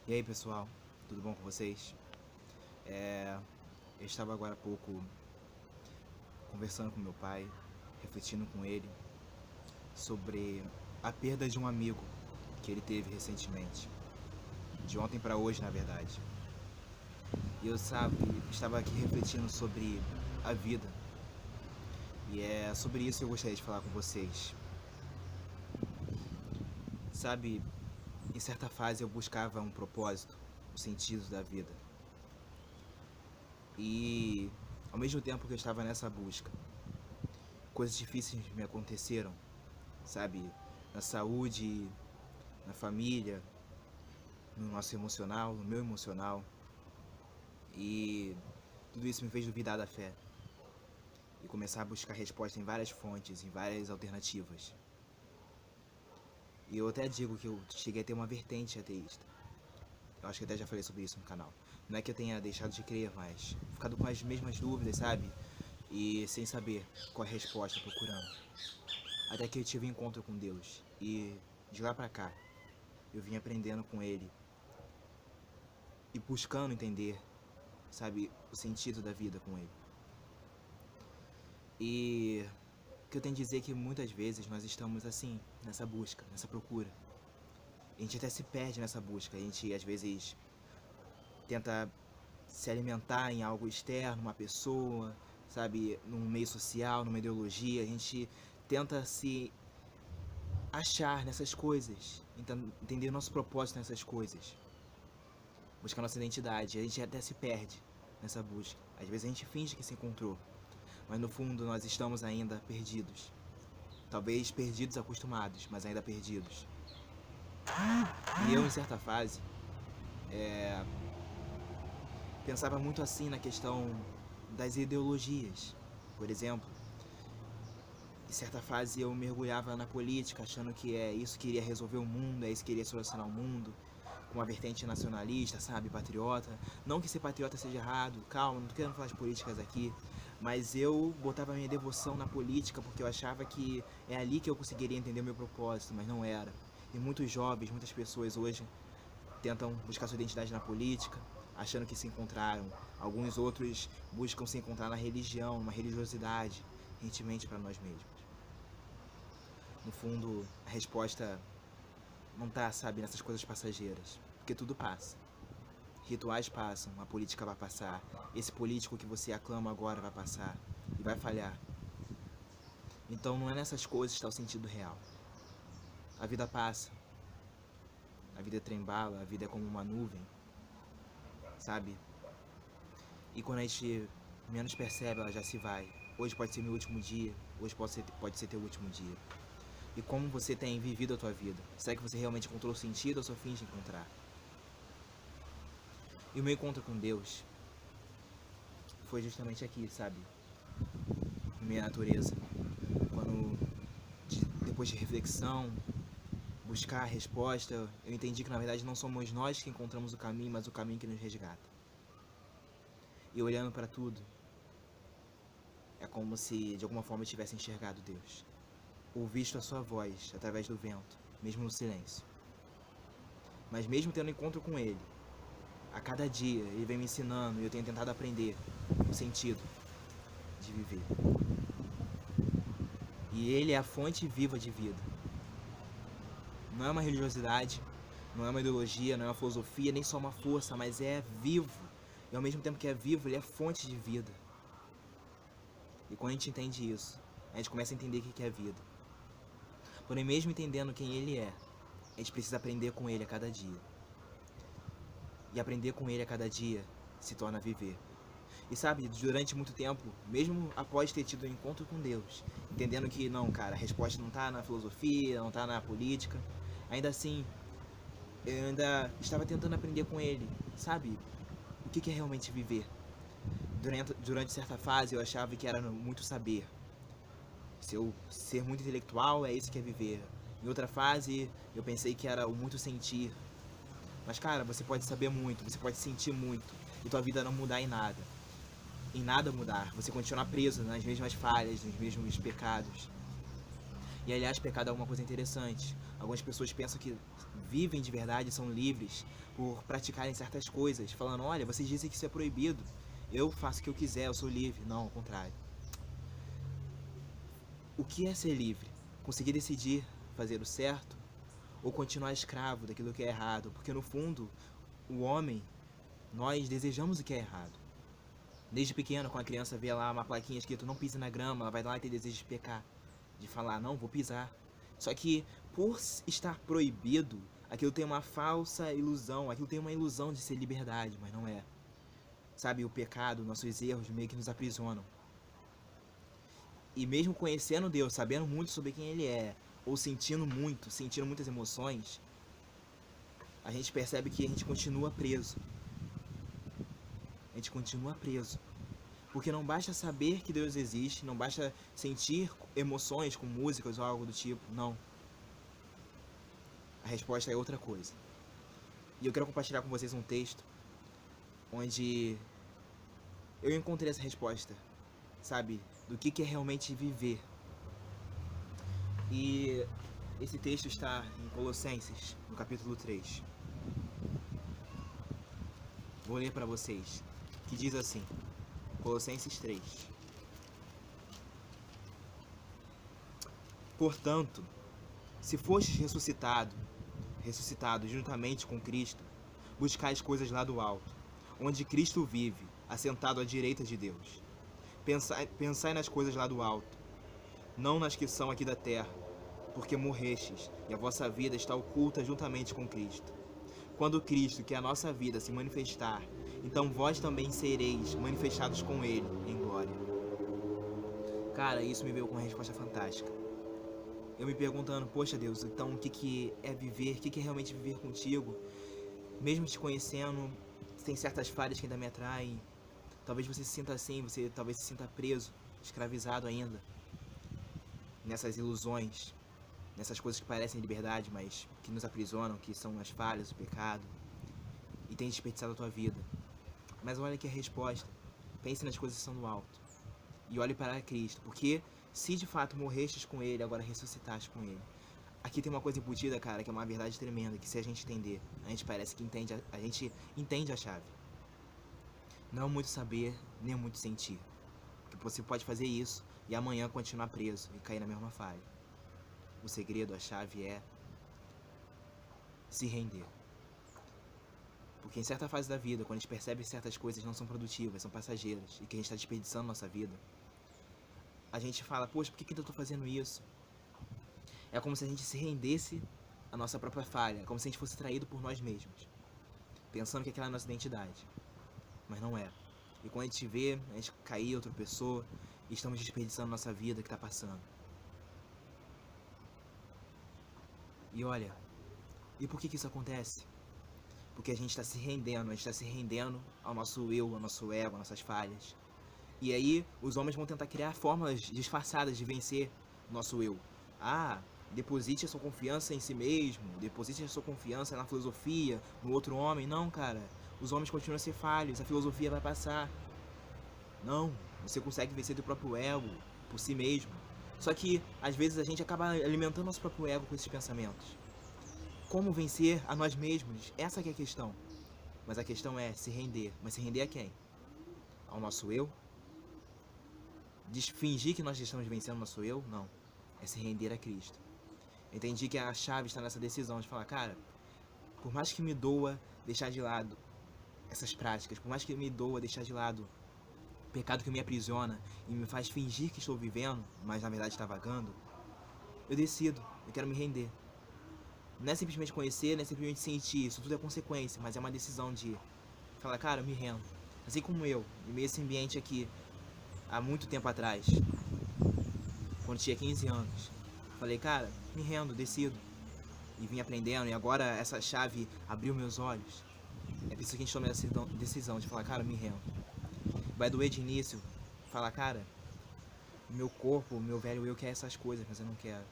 E aí pessoal, tudo bom com vocês? Eu estava agora há pouco conversando com meu pai, refletindo com ele sobre a perda de um amigo que ele teve recentemente, de ontem para hoje na verdade. E eu, estava aqui refletindo sobre a vida e é sobre isso que eu gostaria de falar com vocês. Sabe, em certa fase eu buscava um propósito, um sentido da vida. E ao mesmo tempo que eu estava nessa busca, coisas difíceis me aconteceram, sabe? Na saúde, na família, no nosso emocional, no meu emocional. E tudo isso me fez duvidar da fé e começar a buscar resposta em várias fontes, em várias alternativas. E eu até digo que eu cheguei a ter uma vertente ateísta. Eu acho que até já falei sobre isso no canal. Não é que eu tenha deixado de crer, mas ficado com as mesmas dúvidas, sabe? E sem saber qual é a resposta procurando. Até que eu tive um encontro com Deus. E de lá pra cá, eu vim aprendendo com Ele e buscando entender, sabe, o sentido da vida com Ele. E o que eu tenho a dizer é que muitas vezes nós estamos assim, nessa busca, nessa procura. A gente até se perde nessa busca. A gente às vezes tenta se alimentar em algo externo, uma pessoa, sabe, num meio social, numa ideologia. A gente tenta se achar nessas coisas, entender o nosso propósito nessas coisas, buscar nossa identidade. A gente até se perde nessa busca. Às vezes a gente finge que se encontrou, mas no fundo nós estamos ainda perdidos. Talvez perdidos acostumados, mas ainda perdidos. E eu, em certa fase, pensava muito assim na questão das ideologias. Por exemplo, em certa fase eu mergulhava na política, achando que é isso que iria resolver o mundo, é isso que iria solucionar o mundo, com uma vertente nacionalista, sabe, patriota. Não que ser patriota seja errado, calma, não tô querendo falar de políticas aqui, mas eu botava minha devoção na política porque eu achava que é ali que eu conseguiria entender o meu propósito, mas não era. E muitos jovens, muitas pessoas hoje tentam buscar sua identidade na política, achando que se encontraram. Alguns outros buscam se encontrar na religião, numa religiosidade, rentemente para nós mesmos. No fundo, a resposta não tá, sabe, nessas coisas passageiras, porque tudo passa. Rituais passam, a política vai passar, esse político que você aclama agora vai passar e vai falhar. Então não é nessas coisas que está o sentido real. A vida passa, a vida é trem-bala, a vida é como uma nuvem, sabe? E quando a gente menos percebe, ela já se vai. Hoje pode ser meu último dia, hoje pode ser teu último dia. E como você tem vivido a tua vida? Será que você realmente encontrou sentido ou só finge encontrar? E o meu encontro com Deus foi justamente aqui, sabe? Em minha natureza. Quando, depois de reflexão, buscar a resposta, eu entendi que na verdade não somos nós que encontramos o caminho, mas o caminho que nos resgata. E olhando para tudo, é como se de alguma forma eu tivesse enxergado Deus. Ou visto a sua voz através do vento, mesmo no silêncio. Mas mesmo tendo encontro com Ele, a cada dia Ele vem me ensinando e eu tenho tentado aprender o sentido de viver. E Ele é a fonte viva de vida. Não é uma religiosidade, não é uma ideologia, não é uma filosofia, nem só uma força, mas é vivo. E ao mesmo tempo que é vivo, Ele é fonte de vida. E quando a gente entende isso, a gente começa a entender o que é vida. Porém, mesmo entendendo quem Ele é, a gente precisa aprender com Ele a cada dia. E aprender com Ele a cada dia se torna viver. E sabe, durante muito tempo, mesmo após ter tido um encontro com Deus, entendendo que não, cara, a resposta não tá na filosofia, não tá na política, ainda assim, eu ainda estava tentando aprender com Ele, sabe? O que é realmente viver? Durante certa fase eu achava que era muito saber. Se eu ser muito intelectual, é isso que é viver. Em outra fase, eu pensei que era o muito sentir. Mas cara, você pode saber muito, você pode sentir muito, e tua vida não mudar em nada. Em nada mudar, você continuar preso nas mesmas falhas, nos mesmos pecados. E aliás, pecado é uma coisa interessante. Algumas pessoas pensam que vivem de verdade, são livres por praticarem certas coisas, falando, olha, vocês dizem que isso é proibido, eu faço o que eu quiser, eu sou livre. Não, ao contrário. O que é ser livre? Conseguir decidir fazer o certo ou continuar escravo daquilo que é errado? Porque no fundo, o homem, nós desejamos o que é errado. Desde pequeno, quando a criança vê lá uma plaquinha escrito não pise na grama, ela vai lá e tem desejo de pecar, de falar, não, vou pisar. Só que, por estar proibido, aquilo tem uma falsa ilusão, aquilo tem uma ilusão de ser liberdade, mas não é. Sabe, o pecado, nossos erros meio que nos aprisionam. E mesmo conhecendo Deus, sabendo muito sobre quem Ele é, ou sentindo muitas emoções, a gente percebe que a gente continua preso. A gente continua preso. Porque não basta saber que Deus existe, não basta sentir emoções com músicas ou algo do tipo, não. A resposta é outra coisa. E eu quero compartilhar com vocês um texto onde eu encontrei essa resposta, sabe? Do que é realmente viver. E esse texto está em Colossenses, no capítulo 3. Vou ler para vocês, que diz assim, Colossenses 3. Portanto, se fostes ressuscitados juntamente com Cristo, buscai as coisas lá do alto, onde Cristo vive, assentado à direita de Deus. Pensai nas coisas lá do alto, não nas que são aqui da terra, porque morrestes, e a vossa vida está oculta juntamente com Cristo. Quando Cristo, que é a nossa vida, se manifestar, então vós também sereis manifestados com Ele em glória. Cara, isso me veio com uma resposta fantástica. Eu me perguntando, poxa Deus, então o que é viver? O que é realmente viver contigo? Mesmo te conhecendo, tem certas falhas que ainda me atraem. Talvez você se sinta assim, você talvez se sinta preso, escravizado ainda. Nessas ilusões, nessas coisas que parecem liberdade, mas que nos aprisionam, que são as falhas, o pecado. E tem desperdiçado a tua vida. Mas olha aqui a resposta. Pense nas coisas que são do alto. E olhe para Cristo, porque se de fato morrestes com Ele, agora ressuscitaste com Ele. Aqui tem uma coisa embutida, cara, que é uma verdade tremenda, que se a gente entender, a gente parece que a gente entende a chave. Não muito saber, nem muito sentir. Porque você pode fazer isso e amanhã continuar preso e cair na mesma falha. O segredo, a chave é se render. Porque em certa fase da vida, quando a gente percebe que certas coisas não são produtivas, são passageiras, e que a gente está desperdiçando nossa vida, a gente fala, poxa, por que eu estou fazendo isso? É como se a gente se rendesse à nossa própria falha, é como se a gente fosse traído por nós mesmos, pensando que aquela é a nossa identidade. Mas não é. E quando a gente vê, a gente cair outra pessoa, e estamos desperdiçando nossa vida que está passando. E olha, e por que isso acontece? Porque a gente está se rendendo ao nosso eu, ao nosso ego, às nossas falhas. E aí os homens vão tentar criar fórmulas disfarçadas de vencer o nosso eu. Deposite a sua confiança em si mesmo, deposite a sua confiança na filosofia, no outro homem. Não, cara, os homens continuam a ser falhos, a filosofia vai passar. Não, você consegue vencer teu próprio ego por si mesmo. Só que às vezes a gente acaba alimentando nosso próprio ego com esses pensamentos. Como vencer a nós mesmos? Essa que é a questão. Mas a questão é se render. Mas se render a quem? Ao nosso eu? Fingir que nós estamos vencendo o nosso eu? Não. É se render a Cristo. Entendi que a chave está nessa decisão de falar, cara, por mais que me doa deixar de lado essas práticas, por mais que me doa deixar de lado o pecado que me aprisiona e me faz fingir que estou vivendo, mas na verdade está vagando, eu decido, eu quero me render. Não é simplesmente conhecer, não é simplesmente sentir, isso tudo é consequência, mas é uma decisão de falar, cara, eu me rendo. Assim como eu, em meio a esse ambiente aqui, há muito tempo atrás, quando tinha 15 anos, falei, cara, me rendo, decido. E vim aprendendo, e agora essa chave abriu meus olhos. É preciso que a gente tome essa decisão de falar, cara, me rendo. Vai doer de início, falar, cara, meu corpo, meu velho eu quer essas coisas, mas eu não quero.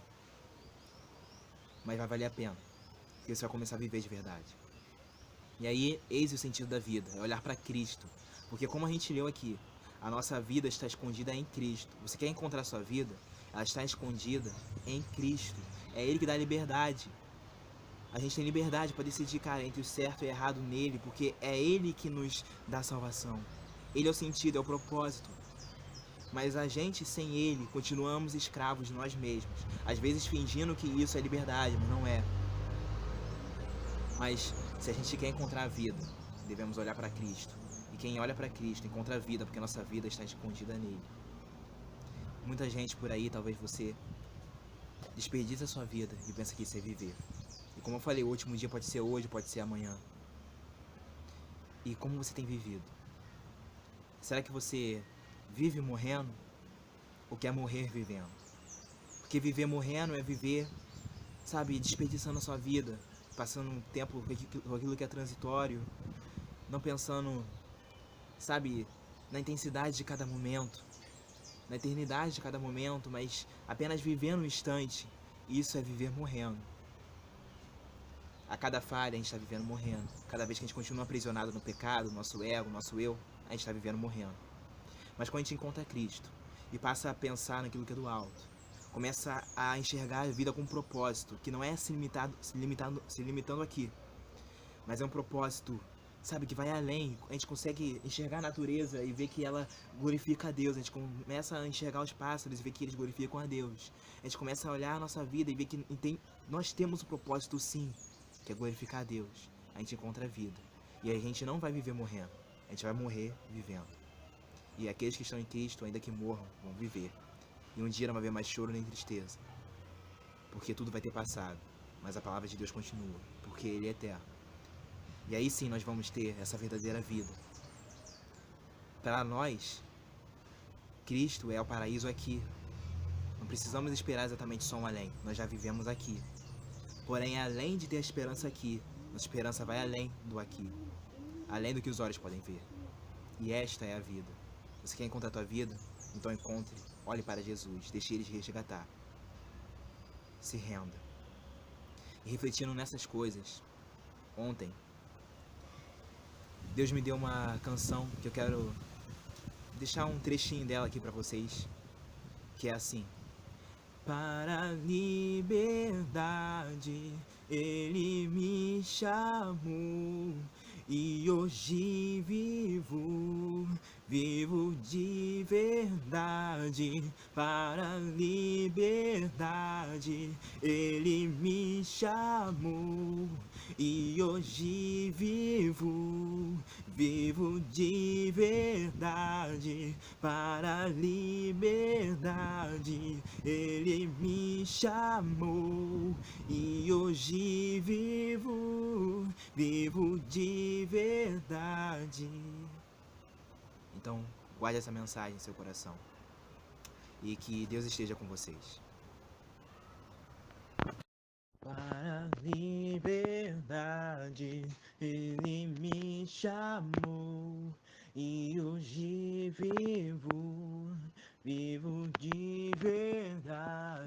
Mas vai valer a pena, porque você vai começar a viver de verdade. E aí, eis o sentido da vida, é olhar para Cristo. Porque como a gente leu aqui, a nossa vida está escondida em Cristo. Você quer encontrar a sua vida? ela está escondida em Cristo. É Ele que dá liberdade. A gente tem liberdade para decidir, cara, entre o certo e o errado nele, porque é Ele que nos dá salvação. Ele é o sentido, é o propósito. Mas a gente, sem Ele, continuamos escravos de nós mesmos. Às vezes fingindo que isso é liberdade, mas não é. Mas se a gente quer encontrar a vida, devemos olhar para Cristo. E quem olha para Cristo encontra a vida, porque a nossa vida está escondida nele. Muita gente por aí, talvez você, desperdiça a sua vida e pensa que isso é viver. E como eu falei, o último dia pode ser hoje, pode ser amanhã. E como você tem vivido? Será que você vive morrendo ou quer morrer vivendo? Porque viver morrendo é viver, sabe, desperdiçando a sua vida, passando um tempo com aquilo que é transitório, não pensando, sabe, na intensidade de cada momento, na eternidade de cada momento, mas apenas vivendo o instante. Isso é viver morrendo. A cada falha a gente está vivendo morrendo. Cada vez que a gente continua aprisionado no pecado, nosso ego, nosso eu, a gente está vivendo morrendo. Mas quando a gente encontra Cristo e passa a pensar naquilo que é do alto, começa a enxergar a vida com um propósito, que não é se limitando aqui, mas é um propósito, sabe, que vai além. A gente consegue enxergar a natureza e ver que ela glorifica a Deus. A gente começa a enxergar os pássaros e ver que eles glorificam a Deus. A gente começa a olhar a nossa vida e ver que nós temos um propósito, sim, que é glorificar a Deus. A gente encontra a vida. E a gente não vai viver morrendo. A gente vai morrer vivendo. E aqueles que estão em Cristo, ainda que morram, vão viver. E um dia não vai haver mais choro nem tristeza. Porque tudo vai ter passado. Mas a palavra de Deus continua. Porque Ele é eterno. E aí sim nós vamos ter essa verdadeira vida. Para nós, Cristo é o paraíso aqui. Não precisamos esperar exatamente só um além. Nós já vivemos aqui. Porém, além de ter a esperança aqui, nossa esperança vai além do aqui. Além do que os olhos podem ver. E esta é a vida. Você quer encontrar a tua vida? Então encontre, olhe para Jesus, deixe Ele te resgatar. Se renda. E refletindo nessas coisas, ontem, Deus me deu uma canção que eu quero deixar um trechinho dela aqui para vocês, que é assim: para a liberdade Ele me chamou, e hoje vivo de verdade. Para a liberdade Ele me chamou, e hoje vivo de verdade. Para a liberdade Ele me chamou, e hoje vivo de verdade. Então, guarde essa mensagem em seu coração. E que Deus esteja com vocês. Para a liberdade Ele me chamou, e hoje vivo de verdade.